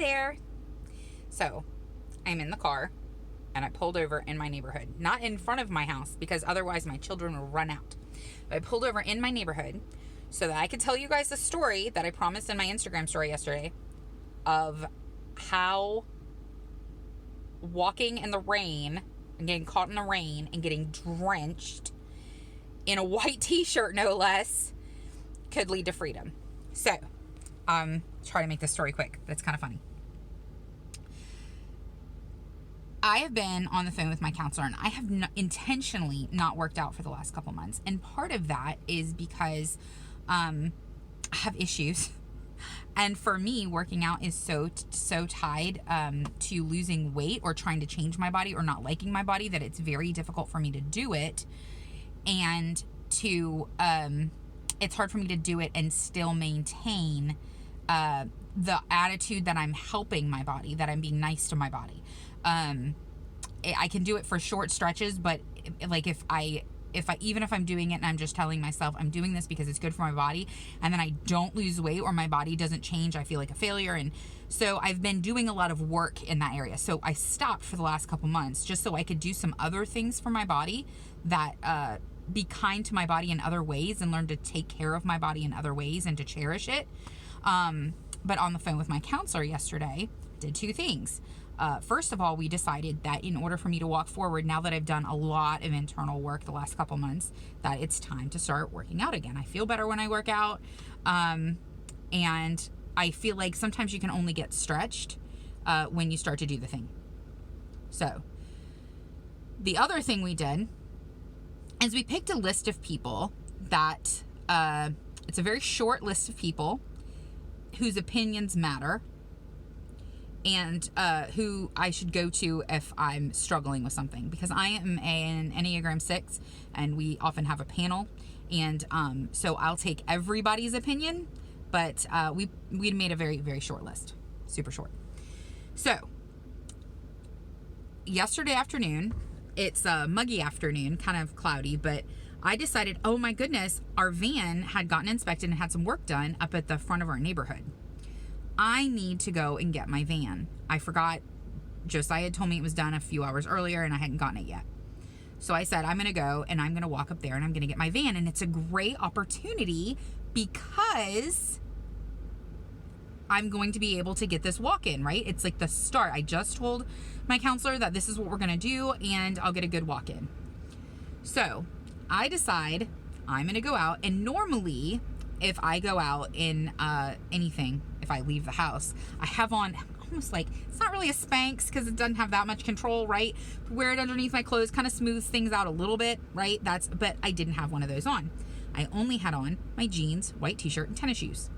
there. So I'm in the car and I pulled over in my neighborhood, not in front of my house because otherwise my children will run out. But I pulled over in my neighborhood so that I could tell you guys the story that I promised in my Instagram story yesterday of how walking in the rain and getting caught in the rain and getting drenched in a white t-shirt, no less, could lead to freedom. So, try to make this story quick, but it's kind of funny. I have been on the phone with my counselor, and I have intentionally not worked out for the last couple months. And part of that is because I have issues. And for me, working out is so tied to losing weight or trying to change my body or not liking my body that it's very difficult for me to do it. And it's hard for me to do it and still maintain the attitude that I'm helping my body, that I'm being nice to my body. I can do it for short stretches, but like even if I'm doing it and I'm just telling myself I'm doing this because it's good for my body, and then I don't lose weight or my body doesn't change, I feel like a failure. And so I've been doing a lot of work in that area. So I stopped for the last couple months just so I could do some other things for my body that, be kind to my body in other ways and learn to take care of my body in other ways and to cherish it. But on the phone with my counselor yesterday, did two things. First of all, we decided that in order for me to walk forward, now that I've done a lot of internal work the last couple months, that it's time to start working out again. I feel better when I work out. And I feel like sometimes you can only get stretched when you start to do the thing. So the other thing we did is we picked a list of people that, it's a very short list of people whose opinions matter, and who I should go to if I'm struggling with something, because I am an Enneagram 6 and we often have a panel, and so I'll take everybody's opinion, but we made a very, very short list, super short. So yesterday afternoon, it's a muggy afternoon, kind of cloudy, but I decided, oh my goodness, our van had gotten inspected and had some work done up at the front of our neighborhood. I need to go and get my van. I forgot. Josiah had told me it was done a few hours earlier and I hadn't gotten it yet. So I said, I'm going to go and I'm going to walk up there and I'm going to get my van. And it's a great opportunity because I'm going to be able to get this walk in, right? It's like the start. I just told my counselor that this is what we're going to do and I'll get a good walk in. So I decide I'm going to go out, and normally if I go out in anything, if I leave the house, I have on almost like, it's not really a Spanx because it doesn't have that much control, right? Wear it underneath my clothes, kind of smooths things out a little bit, right? But I didn't have one of those on. I only had on my jeans, white t-shirt, and tennis shoes.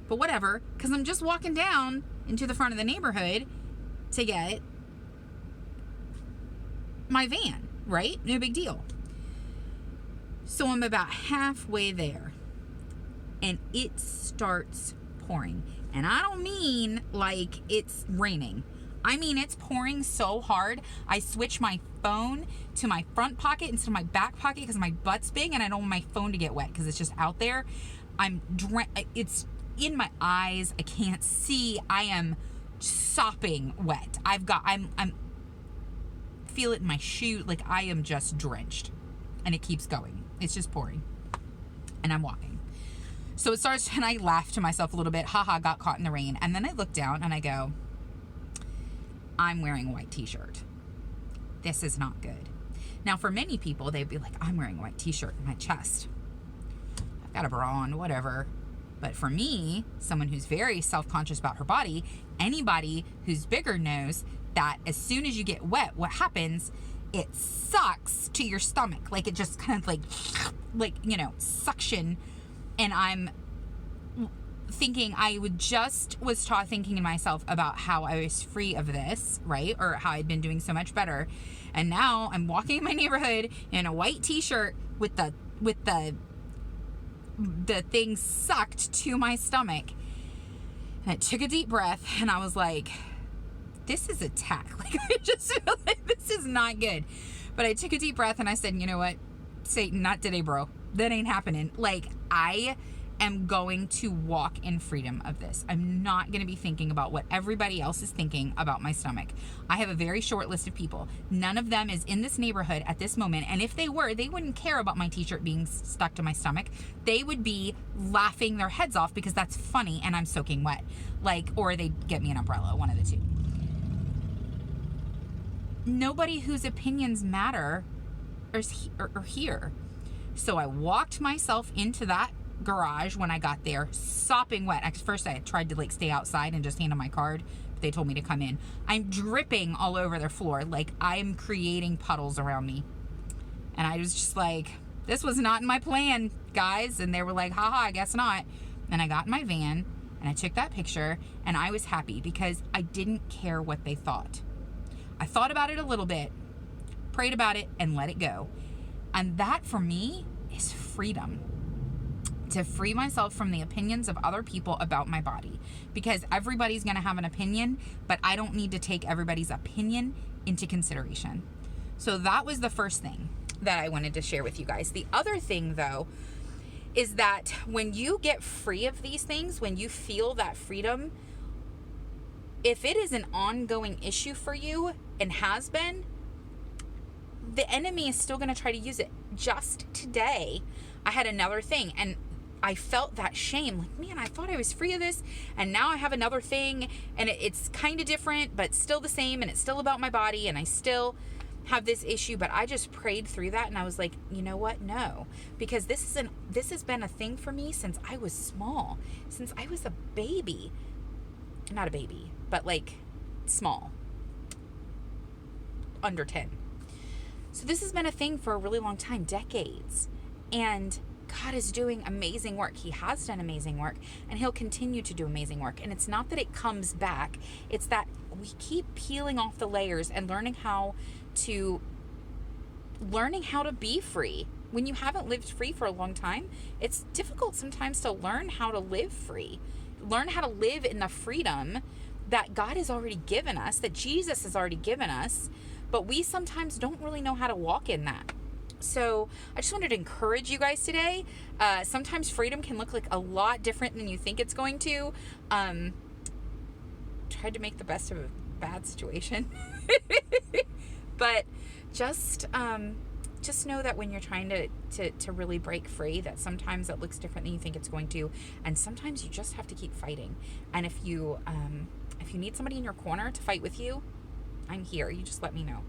But whatever, because I'm just walking down into the front of the neighborhood to get my van, right? No big deal. So I'm about halfway there and it starts pouring. And I don't mean like it's raining. I mean it's pouring so hard. I switch my phone to my front pocket instead of my back pocket because my butt's big and I don't want my phone to get wet because it's just out there. It's in my eyes. I can't see. I am sopping wet. I'm feel it in my shoe. Like I am just drenched, and it keeps going. It's just pouring, and I'm walking. So it starts, and I laugh to myself a little bit. Haha, got caught in the rain. And then I look down and I go, I'm wearing a white t-shirt. This is not good. Now, for many people, they'd be like, I'm wearing a white t-shirt in my chest. I've got a bra on, whatever. But for me, someone who's very self-conscious about her body, anybody who's bigger knows that as soon as you get wet, what happens, it sucks to your stomach. Like it just kind of like, suction. And I'm thinking, thinking to myself about how I was free of this, right? Or how I'd been doing so much better. And now I'm walking in my neighborhood in a white t-shirt with the thing sucked to my stomach. And I took a deep breath and I was like, this is attack. Like I just feel like this is not good. But I took a deep breath and I said, you know what? Satan, not today, bro. That ain't happening. Like I am going to walk in freedom of this. I'm not going to be thinking about what everybody else is thinking about my stomach. I have a very short list of people. None of them is in this neighborhood at this moment. And if they were, they wouldn't care about my t-shirt being stuck to my stomach. They would be laughing their heads off because that's funny and I'm soaking wet. Or they'd get me an umbrella, one of the two. Nobody whose opinions matter are here. So I walked myself into that garage when I got there, sopping wet. At first I tried to stay outside and just hand them my card, but they told me to come in. I'm dripping all over their floor. I'm creating puddles around me. And I was just this was not in my plan, guys. And they were like, haha, I guess not. And I got in my van and I took that picture and I was happy because I didn't care what they thought. I thought about it a little bit, prayed about it, and let it go. And that for me is freedom. To free myself from the opinions of other people about my body. Because everybody's going to have an opinion, but I don't need to take everybody's opinion into consideration. So that was the first thing that I wanted to share with you guys. The other thing, though, is that when you get free of these things, when you feel that freedom, if it is an ongoing issue for you and has been, the enemy is still going to try to use it. Just today, I had another thing and I felt that shame. Man, I thought I was free of this and now I have another thing and it's kind of different, but still the same, and it's still about my body and I still have this issue. But I just prayed through that and I was like, you know what? No, because this has been a thing for me since I was small, since I was a baby. Not a baby, but small, under 10. So this has been a thing for a really long time, decades. And God is doing amazing work. He has done amazing work, and he'll continue to do amazing work. And it's not that it comes back. It's that we keep peeling off the layers and learning how to be free. When you haven't lived free for a long time, it's difficult sometimes to learn how to live free. Learn how to live in the freedom that God has already given us, that Jesus has already given us, but we sometimes don't really know how to walk in that. So I just wanted to encourage you guys today. Sometimes freedom can look a lot different than you think it's going to. Tried to make the best of a bad situation. But just know that when you're trying to really break free, that sometimes it looks different than you think it's going to, and sometimes you just have to keep fighting. And if you need somebody in your corner to fight with you, I'm here. You just let me know.